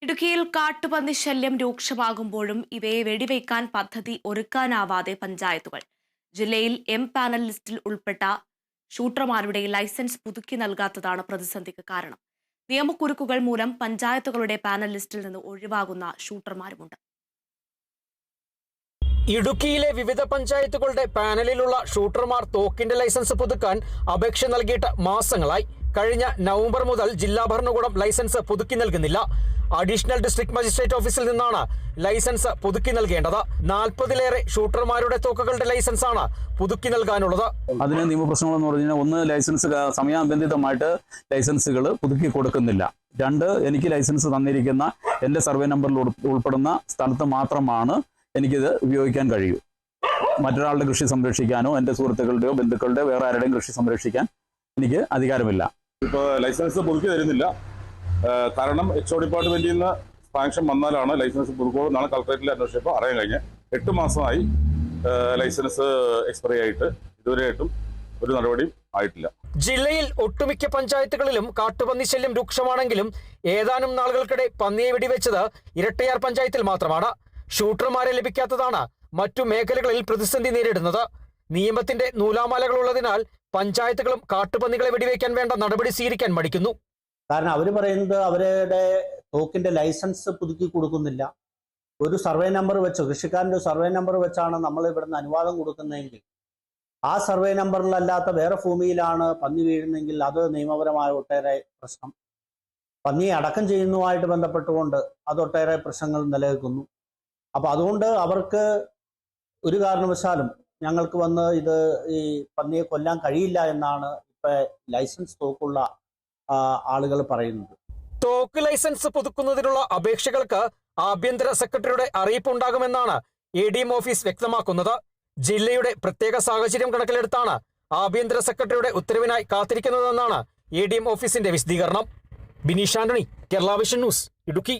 ഇടുക്കിയിൽ കാട്ടുപന്നി ശല്യം രൂക്ഷമാകുമ്പോഴും ഇവയെ വെടിവെക്കാൻ പദ്ധതി ഒരുക്കാനാവാതെ പഞ്ചായത്തുകൾ. ജില്ലയിൽ പാനൽ ലിസ്റ്റിൽ ഉൾപ്പെട്ട ഷൂട്ടർമാരുടെ ലൈസൻസ് പുതുക്കി നൽകാത്തതാണ് പ്രതിസന്ധിക്ക് കാരണം. നിയമക്കുരുക്കുകൾ മൂലം പഞ്ചായത്തുകളുടെ പാനൽ ലിസ്റ്റിൽ നിന്ന് ഒഴിവാകുന്ന ഷൂട്ടർമാരുമുണ്ട്. ഇടുക്കിയിലെ വിവിധ പഞ്ചായത്തുകളുടെ പാനലിലുള്ള ഷൂട്ടർമാർ തോക്കിന്റെ ലൈസൻസ് പുതുക്കാൻ അപേക്ഷ നൽകിയിട്ട് മാസങ്ങളായി. കഴിഞ്ഞ നവംബർ മുതൽ ജില്ലാ ഭരണകൂടം ലൈസൻസ് പുതുക്കി നൽകുന്നില്ല. അഡീഷണൽ ഡിസ്ട്രിക്ട് മജിസ്ട്രേറ്റ് ഓഫീസിൽ നിന്നാണ് ലൈസൻസ് പുതുക്കി നൽകേണ്ടത്. 40-ലേറെ ഷൂട്ടർമാരുടെ തോക്കുകളുടെ ലൈസൻസാണ് പുതുക്കി നൽകാനുള്ളത്. അതിന് നിയമപ്രശ്നങ്ങളെന്ന് പറഞ്ഞാൽ, ഒന്ന്, ലൈസൻസ് സമയബന്ധിതമായിട്ട് ലൈസൻസുകൾ പുതുക്കി കൊടുക്കുന്നില്ല. 2, എനിക്ക് ലൈസൻസ് തന്നിരിക്കുന്ന എൻ്റെ സർവേ നമ്പറിൽ ഉൾപ്പെടുന്ന സ്ഥലത്ത് മാത്രമാണ് എനിക്കിത് ഉപയോഗിക്കാൻ കഴിയൂ. മറ്റൊരാളുടെ കൃഷി സംരക്ഷിക്കാനോ എൻ്റെ സുഹൃത്തുക്കളുടെയോ ബന്ധുക്കളുടെയോ വേറെ ആരുടെയും കൃഷി സംരക്ഷിക്കാൻ എനിക്ക് അധികാരമില്ല. ഇപ്പോൾ ലൈസൻസ് പുതുക്കി തരുന്നില്ല. കാരണം HO ഡിപ്പാർട്ട്മെന്റിൽ നിന്ന് സാങ്ഷൻ വന്നാലാണ് ലൈസൻസ് പുതുക്കുള്ളൂ എന്നാണ് കളക്ടറേറ്റിൽ അന്വേഷിച്ചപ്പോൾ അറിയാൻ കഴിഞ്ഞത്. 8 മാസമായി ലൈസൻസ് എക്സ്പയറി ആയിട്ട് ഇതുവരെയായിട്ടും ഒരു നടപടിയും ആയിട്ടില്ല. ജില്ലയിൽ ഒട്ടുമിക്ക പഞ്ചായത്തുകളിലും കാട്ടുപന്നി ശല്യം രൂക്ഷമാണെങ്കിലും ഏതാനും നാളുകൾക്കിടെ പന്നിയെ വെടിവെച്ചത് ഇരട്ടയാർ പഞ്ചായത്തിൽ മാത്രമാണ്. ഷൂട്ടർമാരെ ലഭിക്കാത്തതാണ് മറ്റു മേഖലകളിൽ പ്രതിസന്ധി നേരിടുന്നത്. നിയമത്തിന്റെ നൂലാമാലകളുള്ളതിനാൽ പഞ്ചായത്തുകളും കാട്ടുപന്നികളെ വെടിവെക്കാൻ വേണ്ട നടപടി സ്വീകരിക്കാൻ മടിക്കുന്നു. കാരണം അവർ പറയുന്നത് അവരുടെ തോക്കിന്റെ ലൈസൻസ് പുതുക്കി കൊടുക്കുന്നില്ല. ഒരു സർവേ നമ്പർ വെച്ച്, കൃഷിക്കാരൻ്റെ സർവേ നമ്പർ വെച്ചാണ് നമ്മൾ ഇവിടുന്ന് അനുവാദം കൊടുക്കുന്നതെങ്കിൽ ആ സർവേ നമ്പറിലല്ലാത്ത വേറെ ഭൂമിയിലാണ് പന്നി വീഴുന്നെങ്കിൽ അത് നിയമപരമായ ഒട്ടേറെ പ്രശ്നം. പന്നിയെ അടക്കം ചെയ്യുന്നതുമായിട്ട് ബന്ധപ്പെട്ടുകൊണ്ട് അതൊട്ടേറെ പ്രശ്നങ്ങൾ നിലനിൽക്കുന്നു. അപ്പം അതുകൊണ്ട് അവർക്ക് ഒരു കാരണവശാലും ഞങ്ങൾക്ക് വന്ന് ഈ പന്നിയെ കൊല്ലാൻ കഴിയില്ല എന്നാണ് ഇപ്പം ലൈസൻസ് തോക്കുള്ള ആളുകൾ പറയുന്നത്. തോക്ക് ലൈസൻസ് പുതുക്കുന്നതിനുള്ള അപേക്ഷകൾക്ക് ആഭ്യന്തര സെക്രട്ടറിയുടെ അറിയിപ്പ് ഉണ്ടാകുമെന്നാണ് ADM ഓഫീസ് വ്യക്തമാക്കുന്നത്. ജില്ലയുടെ പ്രത്യേക സാഹചര്യം കണക്കിലെടുത്താണ് ആഭ്യന്തര സെക്രട്ടറിയുടെ ഉത്തരവിനായി കാത്തിരിക്കുന്നതെന്നാണ് ADM ഓഫീസിന്റെ വിശദീകരണം. Bineesh Antony, Kerala vision news, Idukki.